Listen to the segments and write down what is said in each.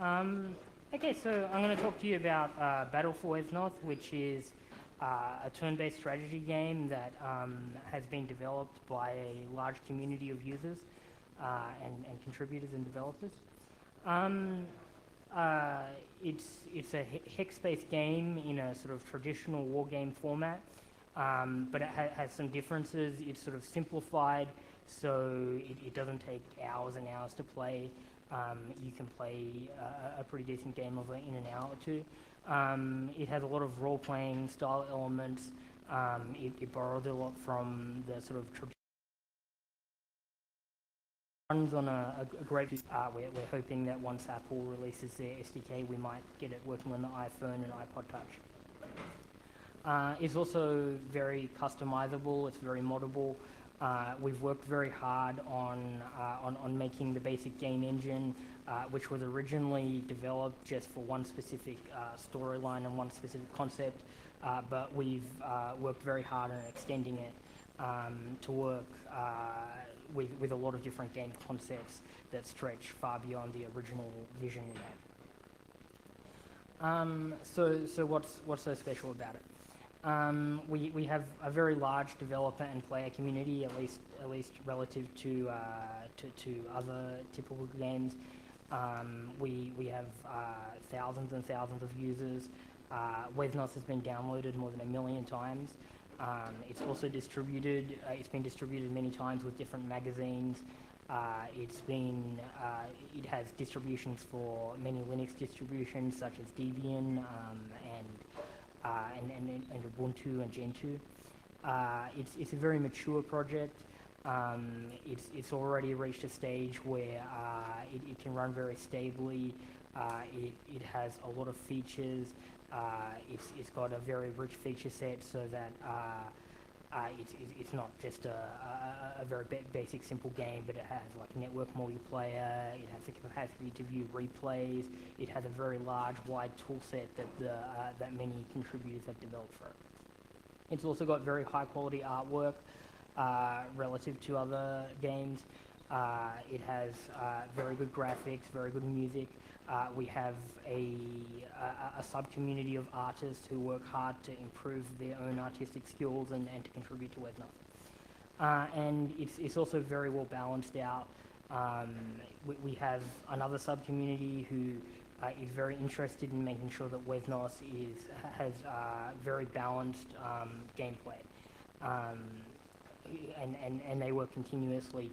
Okay, so I'm going to talk to you about Battle for wesnoth, which is a turn-based strategy game that has been developed by a large community of users and contributors and developers. It's a hex-based game in a sort of traditional war game format, but it has some differences. It's sort of simplified, so it doesn't take hours and hours to play. You can play a pretty decent game of it in an hour or two. It has a lot of role-playing style elements. It borrows a lot from the sort of runs on a great. We're hoping that once Apple releases their SDK, we might get it working on the iPhone and iPod Touch. It's also very customizable. It's very moddable. We've worked very hard on making the basic game engine, which was originally developed just for one specific storyline and one specific concept, but we've worked very hard on extending it to work with a lot of different game concepts that stretch far beyond the original vision we had. So what's so special about it? We have a very large developer and player community, at least relative to other typical games. We have thousands and thousands of users. wesnoth has been downloaded more than 1 million times. It's also distributed. It's been distributed many times with different magazines. It has distributions for many Linux distributions such as Debian and Ubuntu and Gentoo. It's a very mature project. It's already reached a stage where it can run very stably. It has a lot of features. It's got a very rich feature set, so that it's not just a very basic simple game, but it has like network multiplayer. It has the capacity to view replays. It has a very large, wide tool set that many contributors have developed for it. It's also got very high quality artwork relative to other games. It has very good graphics, very good music. We have a sub-community of artists who work hard to improve their own artistic skills and to contribute to wesnoth. And it's also very well balanced out. We have another sub-community who is very interested in making sure that wesnoth has very balanced gameplay. And they work continuously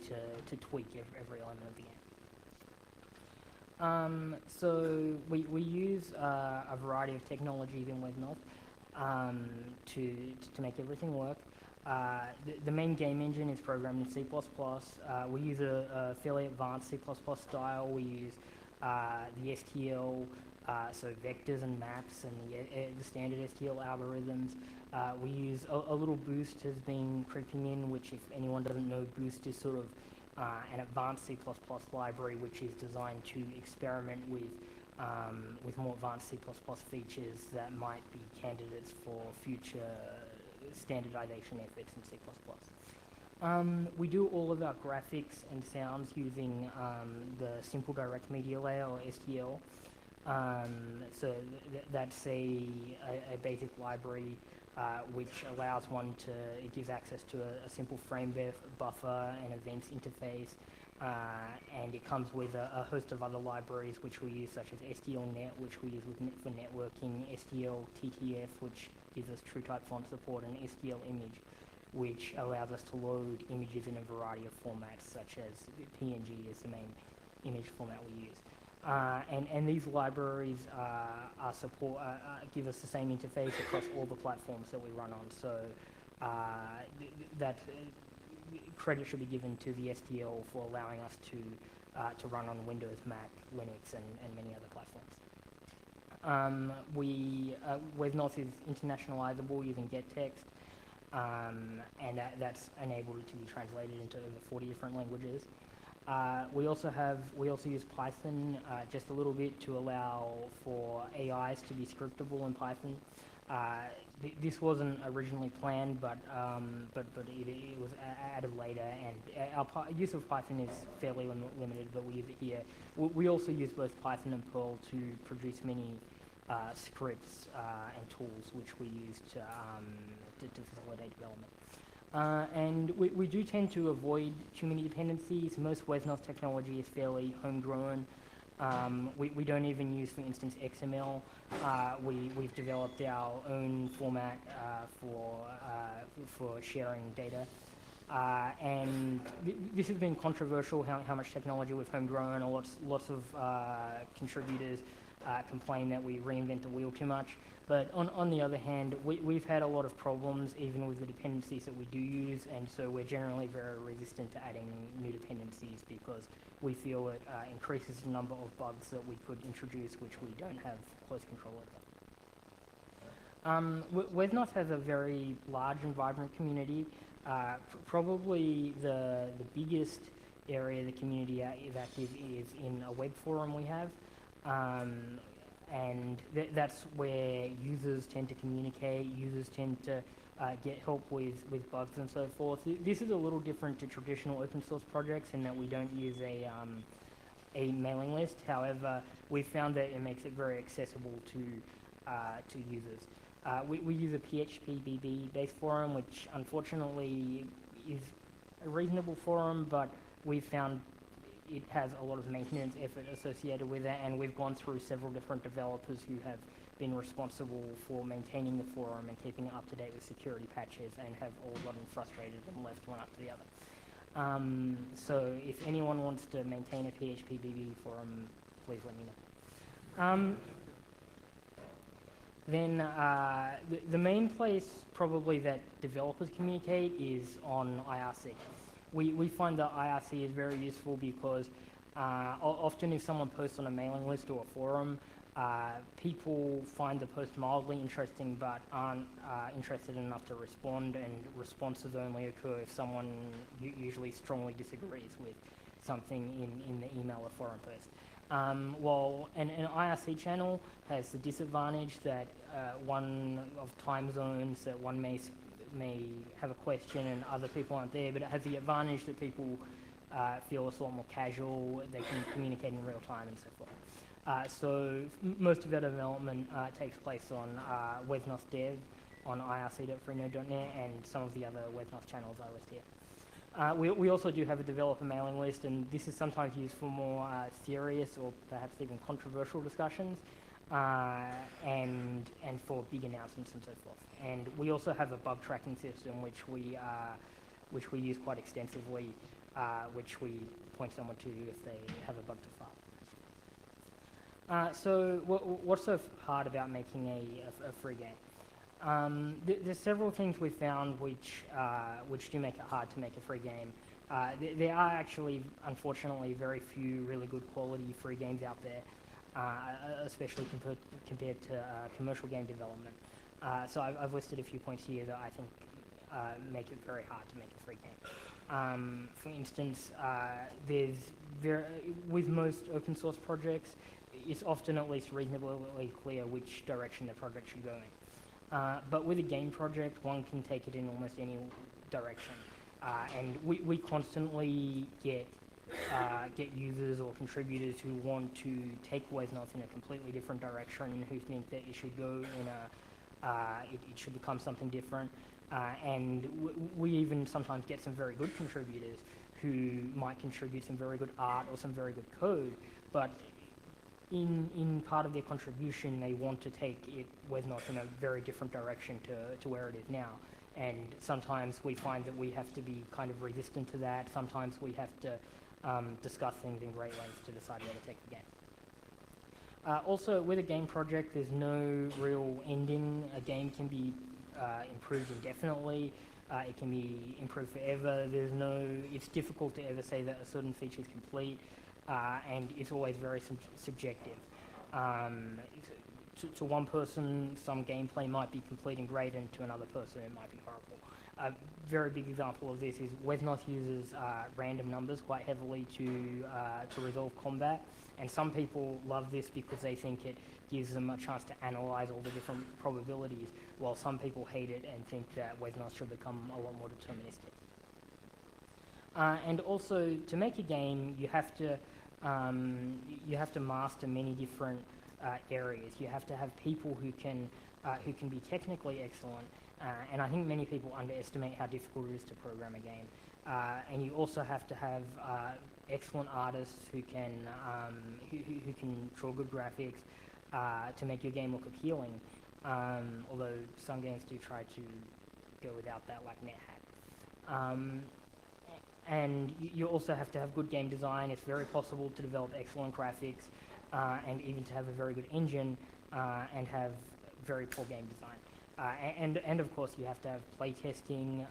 to tweak every element of the game. So we use a variety of technologies in wesnoth to make everything work. The main game engine is programmed in C++. We use a fairly advanced C++ style. We use the STL, so vectors and maps, and the standard STL algorithms. We use a little Boost has been creeping in, which, if anyone doesn't know, Boost is sort of an advanced C++ library which is designed to experiment with more advanced C++ features that might be candidates for future standardization efforts in C++. We do all of our graphics and sounds using the Simple Direct Media Layer, or SDL. So that's a basic library which allows one to, it gives access to a simple frame buffer and events interface, and it comes with a host of other libraries which we use, such as SDLNet, which we use for networking, SDLTTF, which gives us TrueType font support, and SDLImage, which allows us to load images in a variety of formats, such as PNG is the main image format we use. And these libraries give us the same interface across all the platforms that we run on. So that credit should be given to the SDL for allowing us to run on Windows, Mac, Linux, and many other platforms. wesnoth is internationalizable using gettext, and that's enabled it to be translated into over 40 different languages. We also use Python just a little bit to allow for AIs to be scriptable in Python. This wasn't originally planned, but it was added later, and our use of Python is fairly limited, but we use it here. We also use both Python and Perl to produce many scripts and tools which we use to facilitate development. And we do tend to avoid too many dependencies. Most wesnoth technology is fairly homegrown. We don't even use, for instance, XML. We've developed our own format for sharing data. And this has been controversial, how much technology we've homegrown. Lots of contributors complain that we reinvent the wheel too much. But on the other hand, we've had a lot of problems even with the dependencies that we do use, and so we're generally very resistant to adding new dependencies because we feel it increases the number of bugs that we could introduce which we don't have close control over. wesnoth has a very large and vibrant community. Probably the biggest area the community is active is in a web forum we have. And that's where users tend to communicate, users tend to get help with bugs and so forth. This is a little different to traditional open source projects in that we don't use a mailing list. However, we found that it makes it very accessible to users. We use a PHP-BB based forum, which unfortunately is a reasonable forum, but we found it has a lot of maintenance effort associated with it, and we've gone through several different developers who have been responsible for maintaining the forum and keeping it up to date with security patches, and have all gotten frustrated and left one after the other. So if anyone wants to maintain a PHP-BB forum, please let me know. Then the main place probably that developers communicate is on IRC. We find that IRC is very useful because often if someone posts on a mailing list or a forum, people find the post mildly interesting but aren't interested enough to respond, and responses only occur if someone usually strongly disagrees with something in the email or forum post. While an IRC channel has the disadvantage that one of time zones, that one may have a question and other people aren't there, but it has the advantage that people feel it's a lot more casual, they can communicate in real time and so forth. So most of our development takes place on wesnoth dev on irc.freenode.net, and some of the other wesnoth channels I list here. We also do have a developer mailing list, and this is sometimes used for more serious or perhaps even controversial discussions, and for big announcements and so forth. And we also have a bug tracking system which we use quite extensively, which we point someone to if they have a bug to file. So what's so hard about making a free game? There's several things we found which do make it hard to make a free game. There are actually, unfortunately, very few really good quality free games out there, especially compared to commercial game development. So I've listed a few points here that I think make it very hard to make a free game. For instance, with most open source projects, it's often at least reasonably clear which direction the project should go in. But with a game project, one can take it in almost any direction. And we constantly get users or contributors who want to take wesnoth in a completely different direction, who think that it should go in it should become something different. And we even sometimes get some very good contributors who might contribute some very good art or some very good code, but in part of their contribution, they want to take wesnoth in a very different direction to where it is now. And sometimes we find that we have to be kind of resistant to that. Sometimes we have to discuss things in great lengths to decide where to take the game. Also, with a game project, there's no real ending. A game can be improved indefinitely. It can be improved forever. It's difficult to ever say that a certain feature is complete. And it's always very subjective. To one person, some gameplay might be complete and great, and to another person, it might be horrible. a very big example of this is wesnoth uses random numbers quite heavily to resolve combat, and some people love this because they think it gives them a chance to analyze all the different probabilities, while some people hate it and think that wesnoth should become a lot more deterministic. And also, to make a game, you have to master many different areas. You have to have people who can be technically excellent, and I think many people underestimate how difficult it is to program a game. And you also have to have excellent artists who can draw good graphics to make your game look appealing. Although some games do try to go without that, like NetHack. And you also have to have good game design. It's very possible to develop excellent graphics and even to have a very good engine and have very poor game design. And of course, you have to have play testing.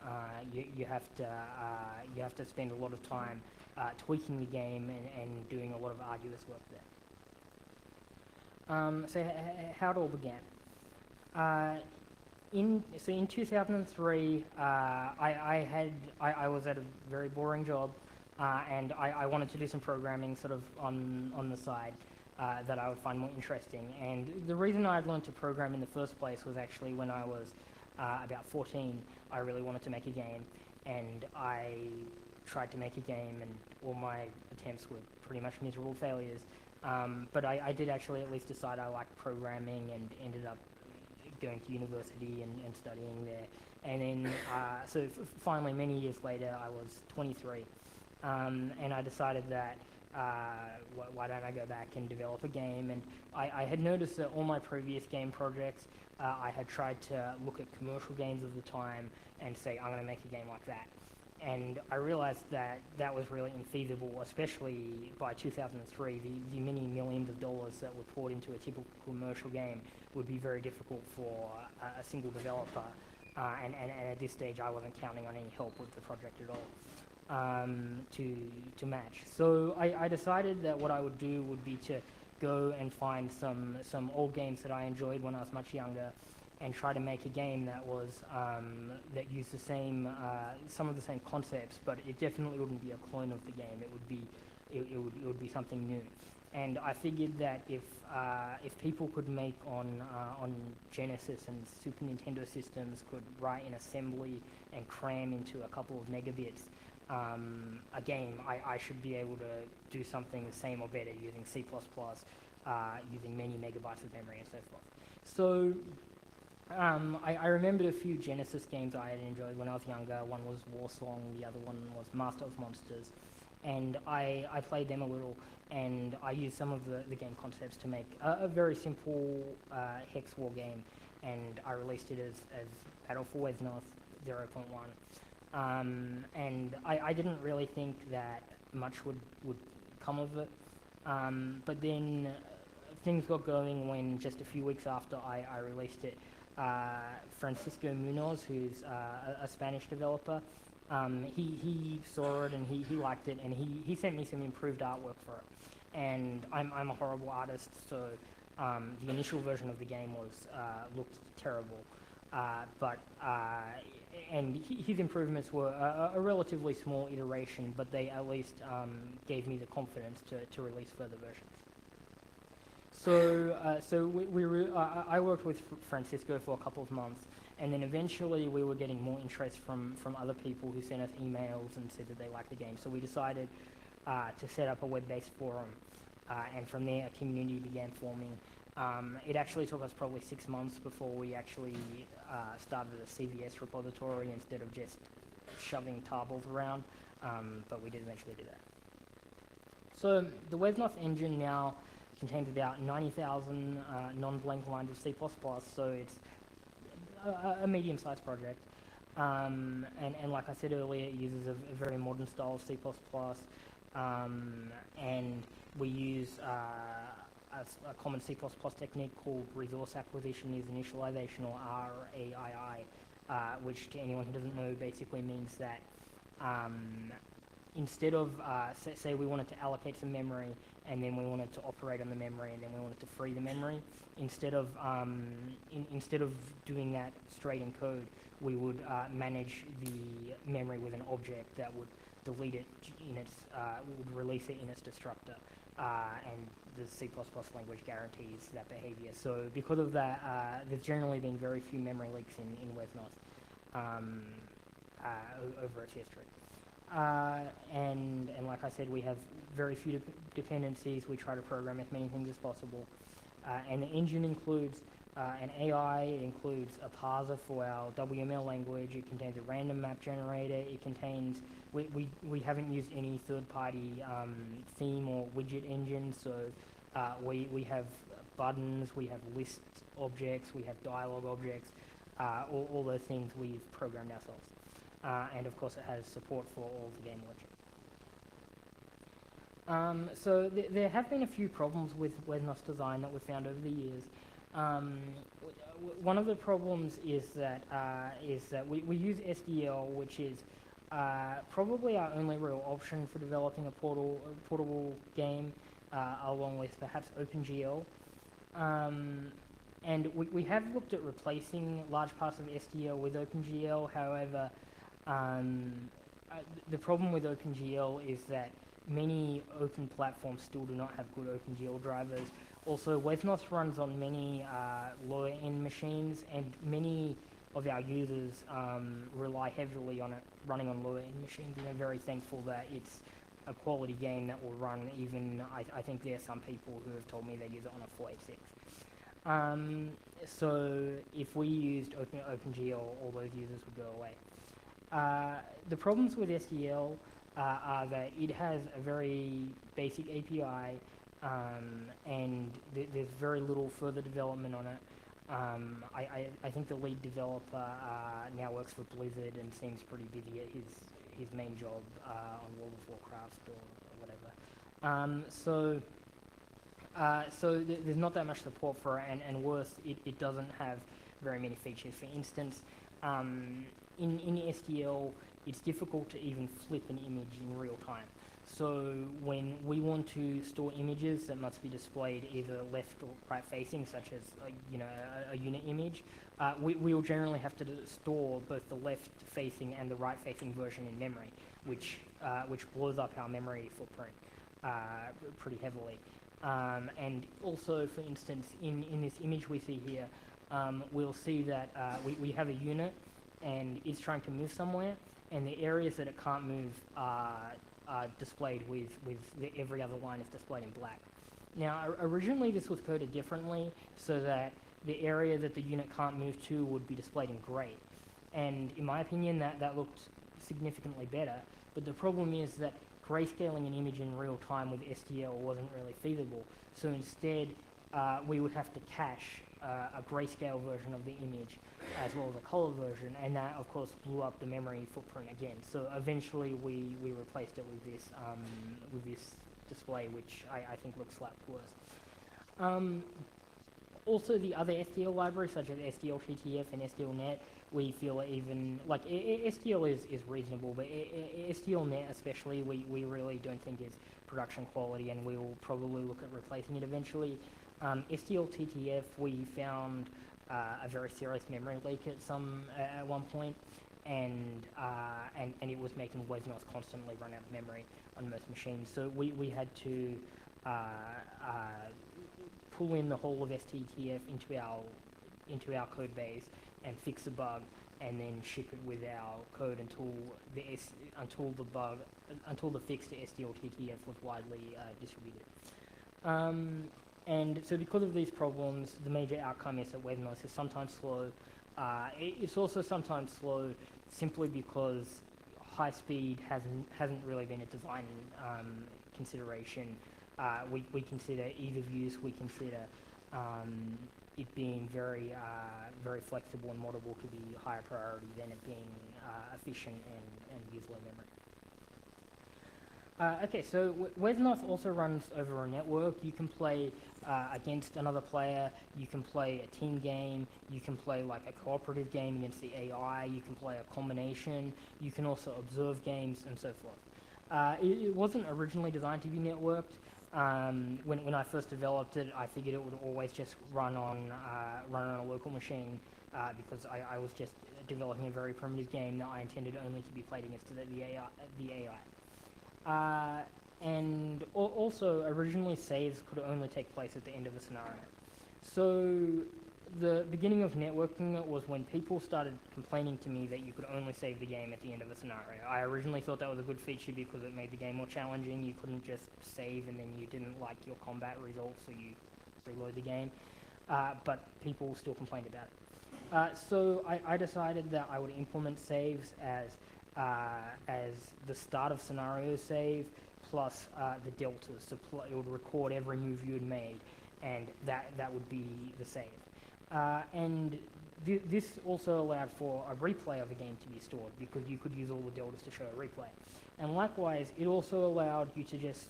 You have to spend a lot of time tweaking the game and doing a lot of arduous work there. So how it all began. In 2003, I was at a very boring job, and I wanted to do some programming sort of on the side that I would find more interesting. And the reason I'd learned to program in the first place was actually when I was about 14. I really wanted to make a game, and I tried to make a game, and all my attempts were pretty much miserable failures. But I did actually at least decide I liked programming, and ended up going to university and studying there. And then, so finally, many years later, I was 23, and I decided that why don't I go back and develop a game? And I had noticed that all my previous game projects, I had tried to look at commercial games of the time and say, I'm going to make a game like that. And I realized that that was really infeasible, especially by 2003. The many millions of dollars that were poured into a typical commercial game would be very difficult for a single developer. And at this stage, I wasn't counting on any help with the project at all to match. So I decided that what I would do would be to go and find some old games that I enjoyed when I was much younger, and try to make a game that was that used the same some of the same concepts, but it definitely wouldn't be a clone of the game. It would be something new. And I figured that if people could make on Genesis and Super Nintendo systems, could write in assembly and cram into a couple of megabits a game, I should be able to do something the same or better using C++, using many megabytes of memory and so forth. So I remembered a few Genesis games I had enjoyed when I was younger. One was Warsong, the other one was Master of Monsters, and I played them a little, and I used some of the game concepts to make a very simple hex war game, and I released it as Battle for Wesnoth 0.1. And I didn't really think that much would come of it, but then things got going when just a few weeks after I released it, Francisco Munoz, who's a Spanish developer, he saw it and he liked it, and he sent me some improved artwork for it. And I'm a horrible artist, so the initial version of the game was looked terrible, and his improvements were a relatively small iteration, but they at least gave me the confidence to release further versions. So, I worked with Francisco for a couple of months, and then eventually we were getting more interest from other people who sent us emails and said that they liked the game. So we decided to set up a web-based forum, and from there a community began forming. It actually took us probably 6 months before we actually started a CVS repository instead of just shoving tarballs around, but we did eventually do that. So the wesnoth engine now contains about 90,000 non-blank lines of C++, so it's a medium-sized project. And like I said earlier, it uses a very modern style of C++, and we use a common C++ technique called resource acquisition is initialization, or RAII, which to anyone who doesn't know basically means that instead of, say we wanted to allocate some memory, and then we wanted to operate on the memory, and then we wanted to free the memory, instead of doing that straight in code, we would manage the memory with an object that would delete it in its, would release it in its destructor, and the C++ language guarantees that behavior. So because of that, there's generally been very few memory leaks in wesnoth over its history. And like I said, we have very few dependencies. We try to program as many things as possible. And the engine includes an AI, it includes a parser for our WML language, it contains a random map generator, it contains, we haven't used any third-party theme or widget engine, so we have buttons, we have list objects, we have dialog objects, all those things we've programmed ourselves. And of course it has support for all the game logic. So there have been a few problems with wesnoth's design that we've found over the years. One of the problems is that we use SDL, which is probably our only real option for developing a portable game, along with perhaps OpenGL. And we have looked at replacing large parts of SDL with OpenGL. However, the problem with OpenGL is that many open platforms still do not have good OpenGL drivers. Also, wesnoth runs on many lower-end machines, and many of our users rely heavily on it running on lower-end machines, and I'm very thankful that it's a quality game that will run even, I think there are some people who have told me they use it on a 486. So if we used OpenGL, all those users would go away. The problems with SDL are that it has a very basic API, and there's very little further development on it. I think the lead developer now works for Blizzard and seems pretty busy at his main job on World of Warcraft or whatever. So there's not that much support for it, and worse, it doesn't have very many features. For instance, in SDL, it's difficult to even flip an image in real time. So when we want to store images that must be displayed either left or right facing, such as a unit image, we will generally have to store both the left facing and the right facing version in memory, which blows up our memory footprint pretty heavily. And also, for instance, in this image we see here, we'll see that we have a unit and it's trying to move somewhere, and the areas that it can't move are displayed with every other line is displayed in black. Now, originally this was coded differently so that the area that the unit can't move to would be displayed in gray. And in my opinion, that looked significantly better. But the problem is that grayscaling an image in real time with SDL wasn't really feasible. So instead, we would have to cache a grayscale version of the image as well as a color version, and that of course blew up the memory footprint again. So eventually we replaced it with this display, which I think looks slapped worse. Also, the other SDL libraries such as SDL-TTF and SDL-Net, we feel even like SDL is reasonable, but SDL-Net especially we really don't think is production quality, and we will probably look at replacing it eventually. SDL-TTF, we found a very serious memory leak at one point, and it was making wesnoth constantly run out of memory on most machines. So we had to pull in the whole of STTF into our code base and fix the bug, and then ship it with our code until the fix to SDL-TTF was widely distributed. And so because of these problems, the major outcome is that wesnoth is sometimes slow. It's also sometimes slow simply because high speed hasn't really been a design consideration. We consider ease of use. We consider it being very flexible and moddable to be higher priority than it being efficient and use low memory. Okay, so wesnoth also runs over a network. You can play against another player, you can play a team game, you can play like a cooperative game against the AI, you can play a combination, you can also observe games, and so forth. It wasn't originally designed to be networked. When I first developed it, I figured it would always just run on a local machine because I was just developing a very primitive game that I intended only to be played against the AI. And also, originally saves could only take place at the end of a scenario. So the beginning of networking was when people started complaining to me that you could only save the game at the end of a scenario. I originally thought that was a good feature because it made the game more challenging. You couldn't just save and then you didn't like your combat results, so you reload the game. But people still complained about it. So I decided that I would implement saves as the start of scenario save plus the deltas. So it would record every move you had made, and that would be the save. And this also allowed for a replay of a game to be stored, because you could use all the deltas to show a replay. And likewise, it also allowed you to just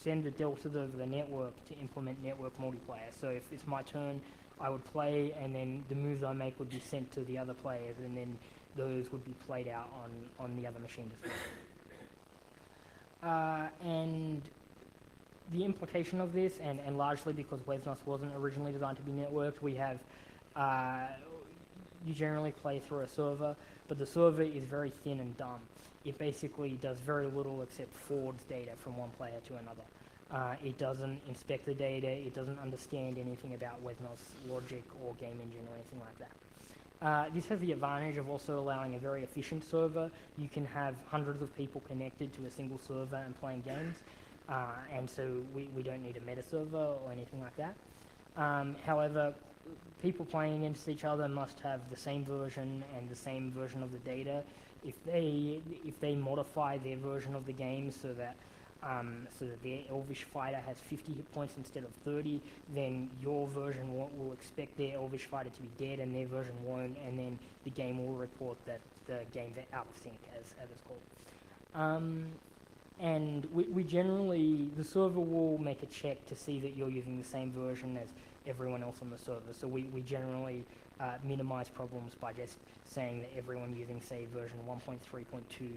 send the deltas over the network to implement network multiplayer. So if it's my turn, I would play, and then the moves I make would be sent to the other players, and then those would be played out on the other machine as well. And the implication of this, and largely because wesnoth wasn't originally designed to be networked, we have, you generally play through a server, but the server is very thin and dumb. It basically does very little except forwards data from one player to another. It doesn't inspect the data, it doesn't understand anything about wesnoth's logic or game engine or anything like that. This has the advantage of also allowing a very efficient server. You can have hundreds of people connected to a single server and playing games. And so we don't need a meta server or anything like that. However, people playing against each other must have the same version and the same version of the data. If they modify their version of the game so that their Elvish fighter has 50 hit points instead of 30, then your version will expect their Elvish fighter to be dead and their version won't, and then the game will report that the game's out of sync, as it's called. And we generally, the server will make a check to see that you're using the same version as everyone else on the server. So we generally minimize problems by just saying that everyone using, say, version 1.3.2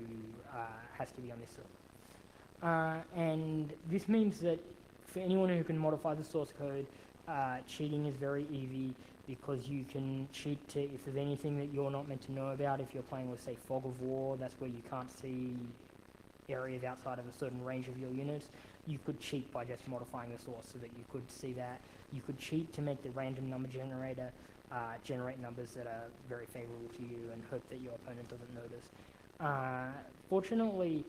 has to be on this server. And this means that for anyone who can modify the source code, cheating is very easy, because you can cheat to, if there's anything that you're not meant to know about. If you're playing with, say, Fog of War, that's where you can't see areas outside of a certain range of your units, you could cheat by just modifying the source so that you could see that. You could cheat to make the random number generator generate numbers that are very favorable to you and hope that your opponent doesn't notice. Fortunately,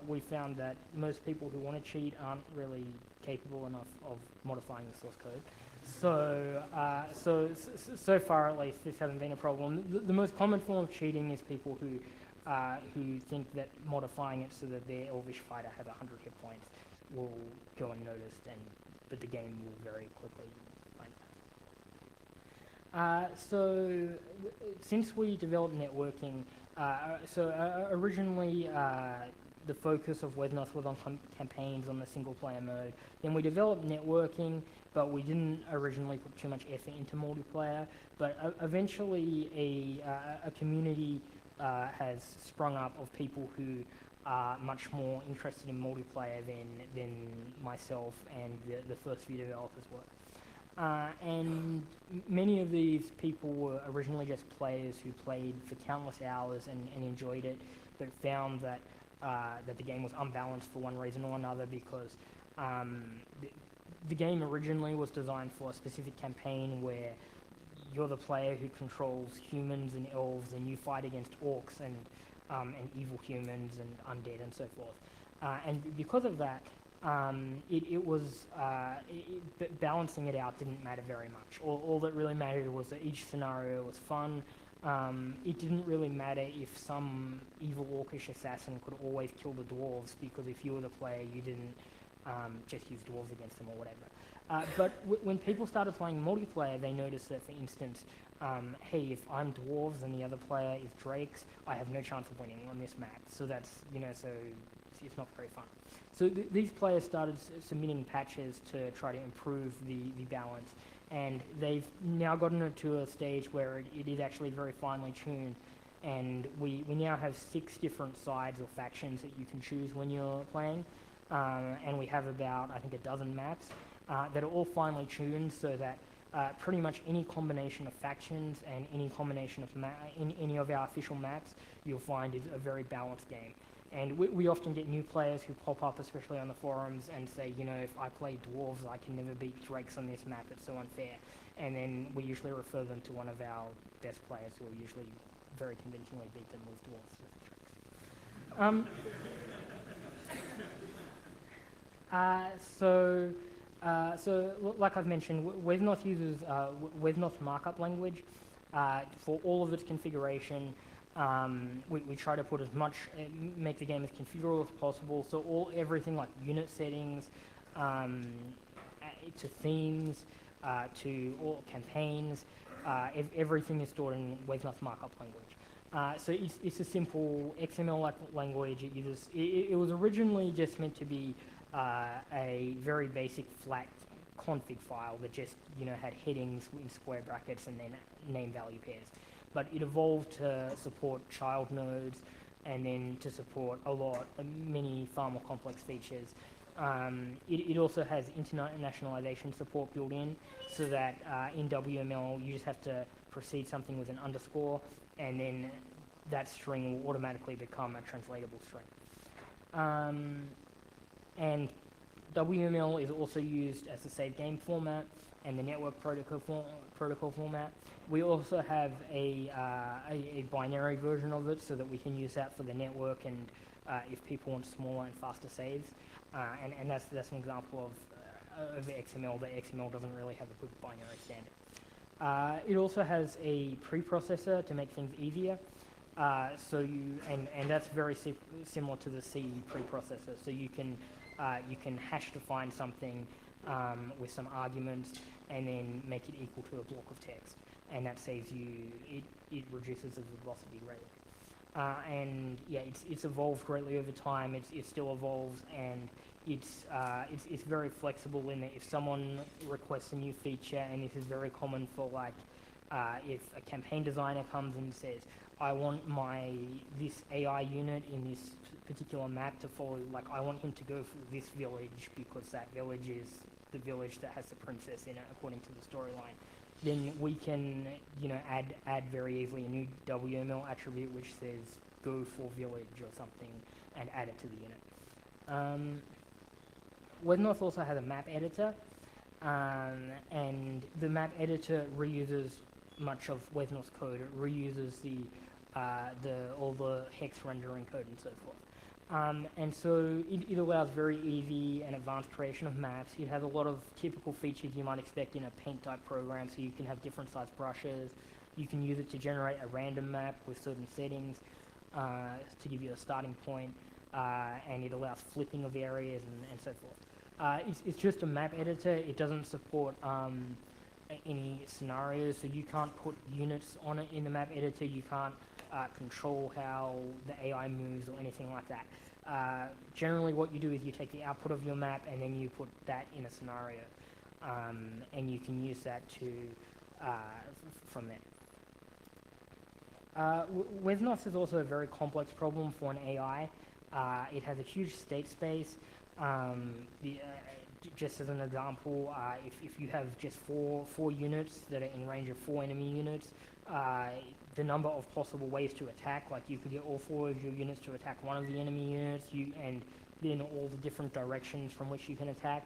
we found that most people who want to cheat aren't really capable enough of modifying the source code. So far at least, this hasn't been a problem. The most common form of cheating is people who think that modifying it so that their Elvish fighter has 100 hit points will go unnoticed, but the game will very quickly find that. So since we developed networking, originally the focus of wesnoth was on campaigns on the single player mode. Then we developed networking, but we didn't originally put too much effort into multiplayer. But eventually a community has sprung up of people who are much more interested in multiplayer than myself and the first few developers were. And many of these people were originally just players who played for countless hours and enjoyed it, but found that the game was unbalanced for one reason or another, because the game originally was designed for a specific campaign where you're the player who controls humans and elves, and you fight against orcs and evil humans and undead and so forth. And because of that, balancing it out didn't matter very much. All that really mattered was that each scenario was fun. It didn't really matter if some evil orcish assassin could always kill the dwarves, because if you were the player, you didn't just use dwarves against them or whatever. But when people started playing multiplayer, they noticed that, for instance, hey, if I'm dwarves and the other player is drakes, I have no chance of winning on this map. So that's, so it's not very fun. So these players started submitting patches to try to improve the balance, and they've now gotten it to a stage where it is actually very finely tuned, and we now have 6 different sides or factions that you can choose when you're playing, and we have about, I think, a dozen maps that are all finely tuned so that pretty much any combination of factions and any combination of any of our official maps, you'll find is a very balanced game. And we often get new players who pop up, especially on the forums, and say, you know, if I play dwarves, I can never beat drakes on this map. It's so unfair. And then we usually refer them to one of our best players, who will usually very convincingly beat them with dwarves with drakes. So like I've mentioned, wesnoth uses wesnoth markup language for all of its configuration. We try to put as much, make the game as configurable as possible. So everything like unit settings, to themes, to all campaigns, everything is stored in wesnoth markup language. So it's a simple XML language. It was originally just meant to be a very basic flat config file that just had headings in square brackets and then name value pairs. But it evolved to support child nodes and then to support many far more complex features. It also has internationalization support built in, so that in WML you just have to precede something with an underscore, and then that string will automatically become a translatable string. And WML is also used as a save game format and the network protocol format. We also have a binary version of it, so that we can use that for the network and if people want smaller and faster saves. And that's an example of XML, but XML doesn't really have a good binary standard. It also has a preprocessor to make things easier. And that's very similar to the C preprocessor. So you can hash define something with some arguments and then make it equal to a block of text, and that saves you. It reduces the velocity rate. And yeah, it's evolved greatly over time. It still evolves, and it's very flexible in that if someone requests a new feature, and this is very common for if a campaign designer comes and says, I want this AI unit in this particular map to follow, I want him to go for this village because that village is the village that has the princess in it according to the storyline. Then we can, add very easily a new WML attribute which says go for village or something and add it to the unit. wesnoth also has a map editor, and the map editor reuses much of wesnoth's code. It reuses all the hex rendering code and so forth. And so it allows very easy and advanced creation of maps. It has a lot of typical features you might expect in a paint type program, so you can have different size brushes. You can use it to generate a random map with certain settings to give you a starting point, and it allows flipping of areas and so forth. It's just a map editor. It doesn't support any scenarios, so you can't put units on it in the map editor. You can't control how the AI moves or anything like that. Generally what you do is you take the output of your map and then you put that in a scenario, and you can use that from there. wesnoth is also a very complex problem for an AI. It has a huge state space. Just as an example, if you have just four units that are in range of 4 enemy units, the number of possible ways to attack, you could get all 4 of your units to attack one of the enemy units, and then all the different directions from which you can attack,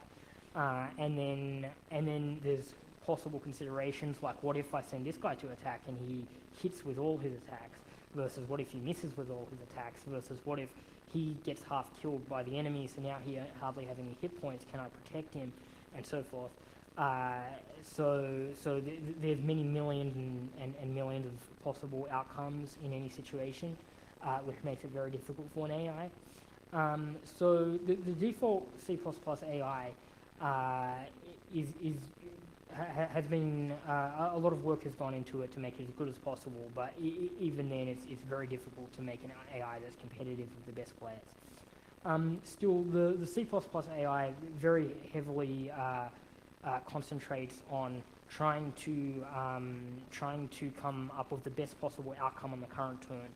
and then there's possible considerations like, what if I send this guy to attack and he hits with all his attacks, versus what if he misses with all his attacks, versus what if he gets half killed by the enemy, so now he hardly has any hit points, can I protect him, and so forth. There's many millions and millions of possible outcomes in any situation, which makes it very difficult for an AI. So the default C++ AI has been, a lot of work has gone into it to make it as good as possible, but even then it's very difficult to make an AI that's competitive with the best players. Still, the C++ AI very heavily concentrates on trying to come up with the best possible outcome on the current turn.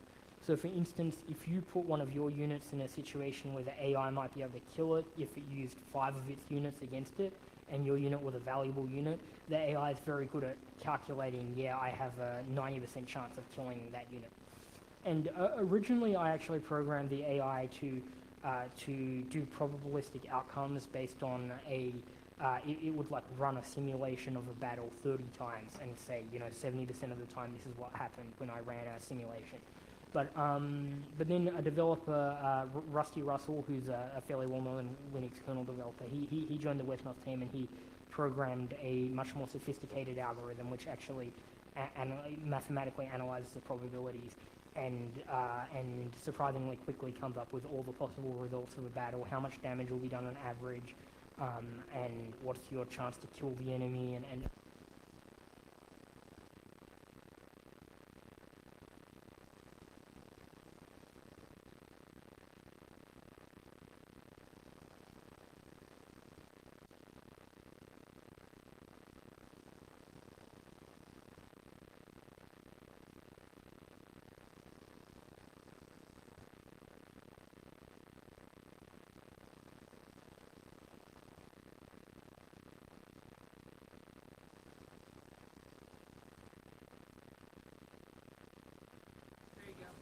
So for instance, if you put one of your units in a situation where the AI might be able to kill it if it used 5 of its units against it, and your unit was a valuable unit, the AI is very good at calculating, yeah, I have a 90% chance of killing that unit. And originally I actually programmed the AI to do probabilistic outcomes based on it would like run a simulation of a battle 30 times and say, 70% of the time this is what happened when I ran a simulation. But then a developer, Rusty Russell, who's a fairly well-known Linux kernel developer, he joined the wesnoth team and he programmed a much more sophisticated algorithm which actually mathematically analyzes the probabilities and surprisingly quickly comes up with all the possible results of a battle, how much damage will be done on average, and what's your chance to kill the enemy, and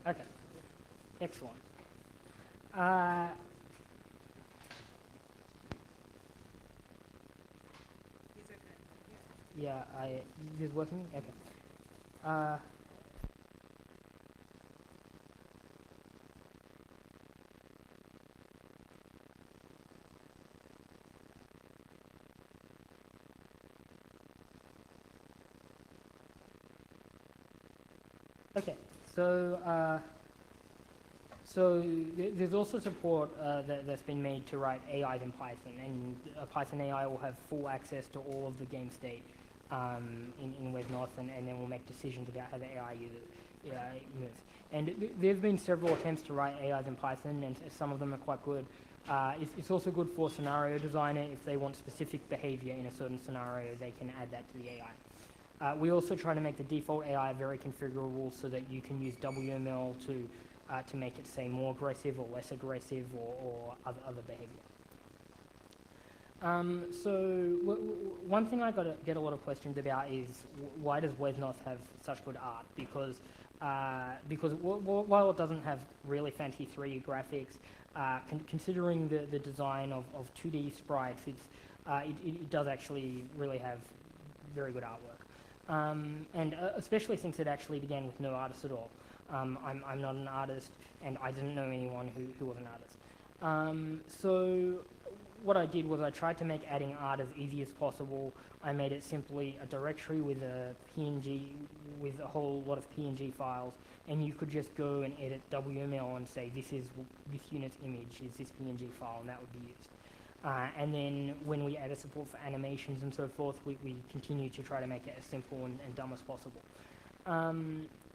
okay, excellent. Uh, yeah, is it working? Okay. Uh, okay, so there's also support that's been made to write AIs in Python, and a Python AI will have full access to all of the game state in wesnoth, and then we'll make decisions about how the AI moves. And there have been several attempts to write AIs in Python, and some of them are quite good. It's also good for scenario designer. If they want specific behavior in a certain scenario, they can add that to the AI. We also try to make the default AI very configurable so that you can use WML to make it, say, more aggressive or less aggressive or other behavior. One thing I get a lot of questions about is why does wesnoth have such good art? Because while it doesn't have really fancy 3D graphics, considering the design of 2D sprites, it does actually really have very good artwork. And especially since it actually began with no artist at all. I'm not an artist, and I didn't know anyone who was an artist. So what I did was I tried to make adding art as easy as possible. I made it simply a directory with a PNG, with a whole lot of PNG files, and you could just go and edit WML and say this unit's image is this PNG file, and that would be used. And then when we added support for animations and so forth, we continue to try to make it as simple and dumb as possible.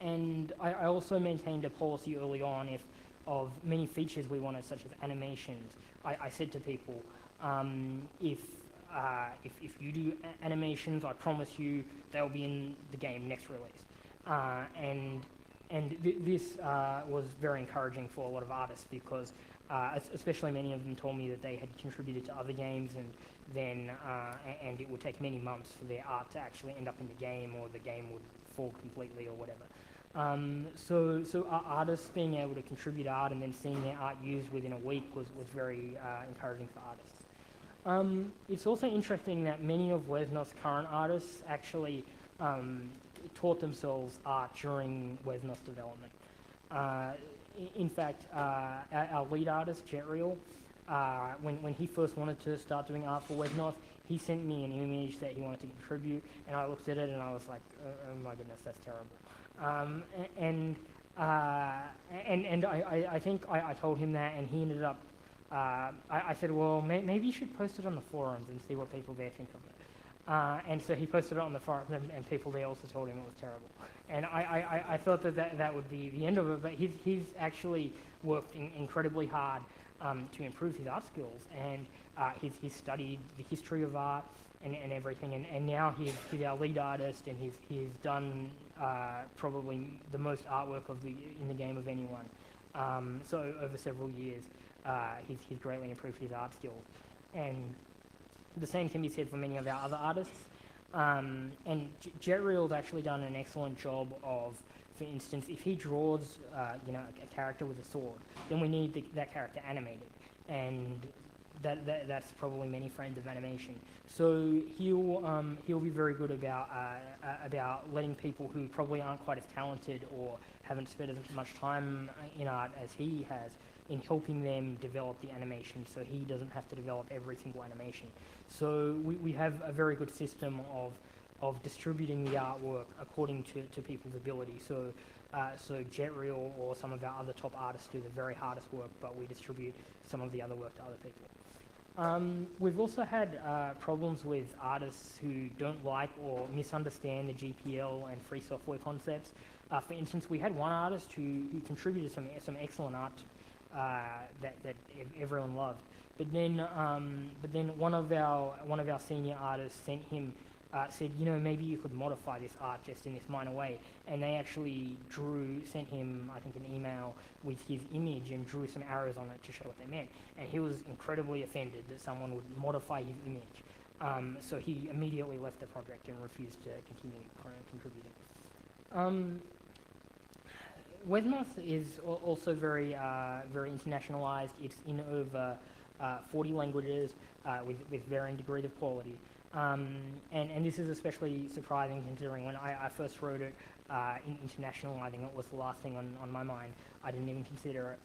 And I also maintained a policy early on of many features we wanted, such as animations. I said to people, if you do animations, I promise you they'll be in the game next release. This was very encouraging for a lot of artists because especially many of them told me that they had contributed to other games and it would take many months for their art to actually end up in the game, or the game would fall completely or whatever. So artists being able to contribute art and then seeing their art used within a week was very encouraging for artists. It's also interesting that many of wesnoth's current artists actually taught themselves art during wesnoth's development. In fact, our lead artist, Jetriel, when he first wanted to start doing art for wesnoth, he sent me an image that he wanted to contribute, and I looked at it and I was like, oh my goodness, that's terrible. I think I told him that, and he ended up, I said, well, maybe you should post it on the forums and see what people there think of it. And so he posted it on the forums, and people there also told him it was terrible. And I thought that would be the end of it, but he's actually worked incredibly hard to improve his art skills, and he's studied the history of art and everything, and now he's our lead artist, and he's done probably the most artwork in the game of anyone. So over several years, he's greatly improved his art skills, and The same can be said for many of our other artists. And Jetreel's actually done an excellent job of, for instance, if he draws, a character with a sword, then we need that character animated, and that's probably many frames of animation. So he'll be very good about letting people who probably aren't quite as talented or haven't spent as much time in art as he has, in helping them develop the animation, so he doesn't have to develop every single animation. So we have a very good system of distributing the artwork according to people's ability. So Jetreel or some of our other top artists do the very hardest work, but we distribute some of the other work to other people. We've also had problems with artists who don't like or misunderstand the GPL and free software concepts. For instance, we had one artist who contributed some excellent art that everyone loved. But then one of our senior artists said, maybe you could modify this art just in this minor way. And they actually sent him, I think, an email with his image and drew some arrows on it to show what they meant. And he was incredibly offended that someone would modify his image. So he immediately left the project and refused to continue contributing. wesnoth is also very internationalized. It's in over 40 languages with varying degrees of quality. And this is especially surprising considering when I first wrote it, internationalizing it was the last thing on my mind. I didn't even consider it.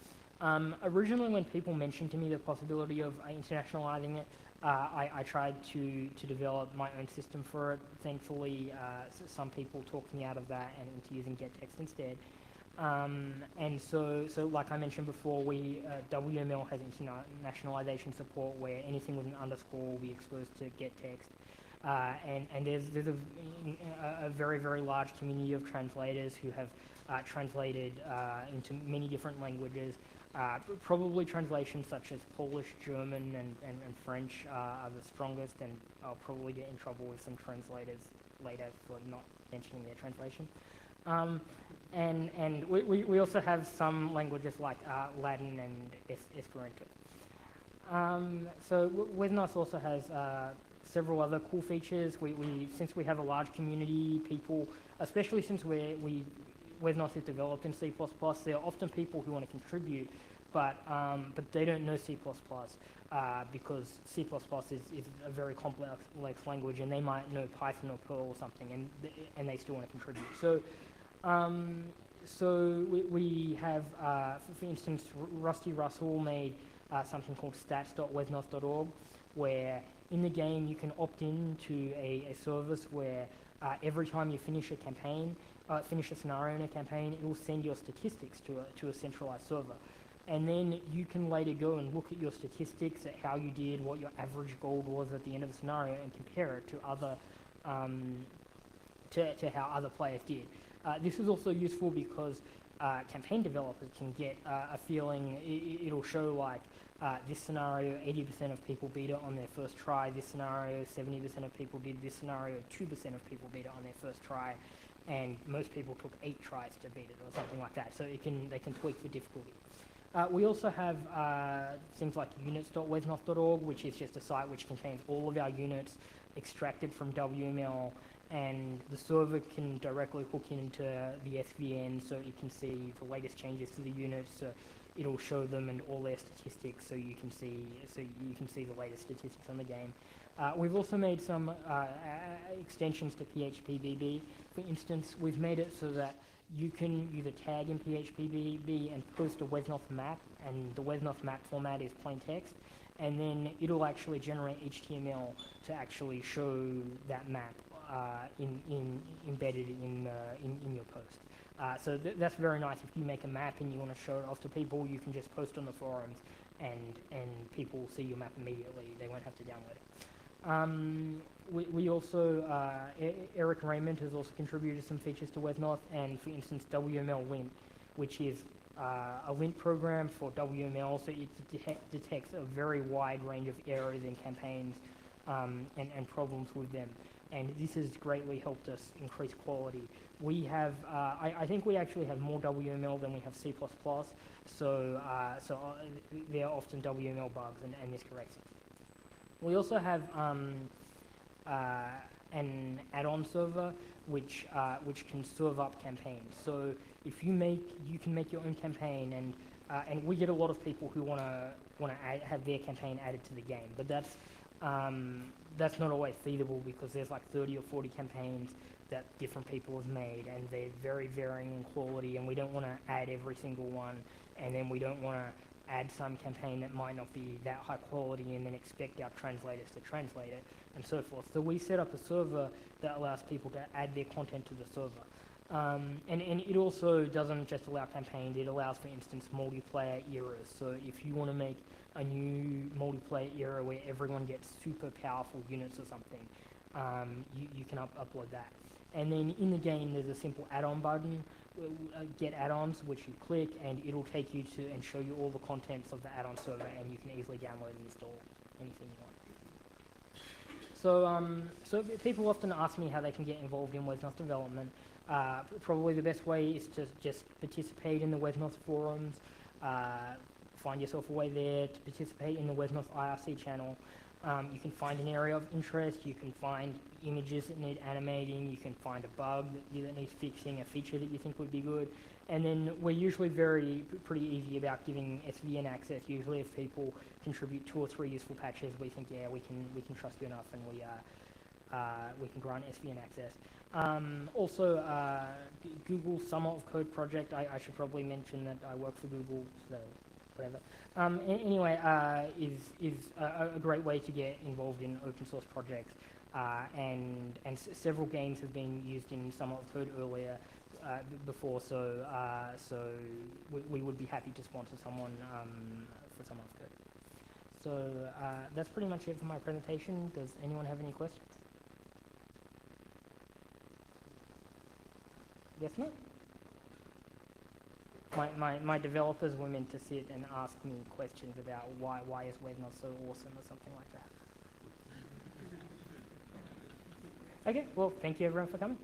Originally, when people mentioned to me the possibility of internationalizing it, I tried to develop my own system for it. Thankfully, some people talked me out of that and into using gettext instead. And so like I mentioned before, WML has internationalization support where anything with an underscore will be exposed to gettext. And there's a very, very large community of translators who have translated into many different languages. Probably translations such as Polish, German, and French are the strongest, and I'll probably get in trouble with some translators later for not mentioning their translation. And we also have some languages like Latin and Esperanto. So wesnoth also has several other cool features. Since we have a large community, people, especially since wesnoth is developed in C++, there are often people who want to contribute, but they don't know C++, because C++ is a very complex language, and they might know Python or Perl or something, and they still want to contribute. So we have, for instance, Rusty Russell made something called stats.wesnoth.org, where in the game you can opt in to a service where every time you finish a campaign, finish a scenario in a campaign, it will send your statistics to a centralized server. And then you can later go and look at your statistics, at how you did, what your average gold was at the end of the scenario, and compare it to other to how other players did. This is also useful because campaign developers can get a feeling. It'll show like this scenario, 80% of people beat it on their first try. This scenario, 70% of people did. This scenario, 2% of people beat it on their first try, and most people took 8 tries to beat it, or something like that. So they can tweak the difficulty. We also have things like units.wesnoth.org, which is just a site which contains all of our units extracted from WML, and the server can directly hook into the SVN so it can see the latest changes to the units. So it'll show them and all their statistics, so you can see the latest statistics on the game. We've also made some extensions to PHPBB. For instance, we've made it so that you can use a tag in PHPBB and post a wesnoth map, and the wesnoth map format is plain text, and then it'll actually generate HTML to actually show that map embedded in your post. So that's very nice. If you make a map and you want to show it off to people, you can just post on the forums, and people will see your map immediately. They won't have to download it. We also, Eric Raymond has also contributed some features to wesnoth, and for instance, WML lint, which is a lint program for WML, so it detects a very wide range of errors in campaigns and problems with them. And this has greatly helped us increase quality. We have, I think we actually have more WML than we have C++, so there are often WML bugs, and this corrects it. We also have an add-on server which can serve up campaigns. So if you can make your own campaign, and we get a lot of people who want to have their campaign added to the game, but that's not always feasible because there's like 30 or 40 campaigns that different people have made, and they're very varying in quality, and we don't want to add every single one, and then we don't want to add some campaign that might not be that high quality and then expect our translators to translate it, and so forth. So we set up a server that allows people to add their content to the server. And it also doesn't just allow campaigns, it allows, for instance, multiplayer eras. So if you want to make a new multiplayer era where everyone gets super powerful units or something, you can upload that. And then in the game, there's a simple add-on button, get add-ons, which you click, and it'll take you to and show you all the contents of the add-on server, and you can easily download and install anything you want. So people often ask me how they can get involved in wesnoth development. Probably the best way is to just participate in the wesnoth forums, find yourself a way there to participate in the wesnoth IRC channel. You can find an area of interest, you can find images that need animating, you can find a bug that needs fixing, a feature that you think would be good, and then we're usually pretty easy about giving SVN access. Usually if people contribute 2 or 3 useful patches, we think, yeah, we can trust you enough, and we can grant SVN access. Also, Google Summer of Code project, I should probably mention that I work for Google, so whatever. Anyway, is a great way to get involved in open source projects, and several games have been used in Summer of Code earlier before, so we would be happy to sponsor someone for Summer of Code. So that's pretty much it for my presentation. Does anyone have any questions? Yes, no? My developers were meant to sit and ask me questions about why is wesnoth so awesome or something like that. Okay, well, thank you everyone for coming.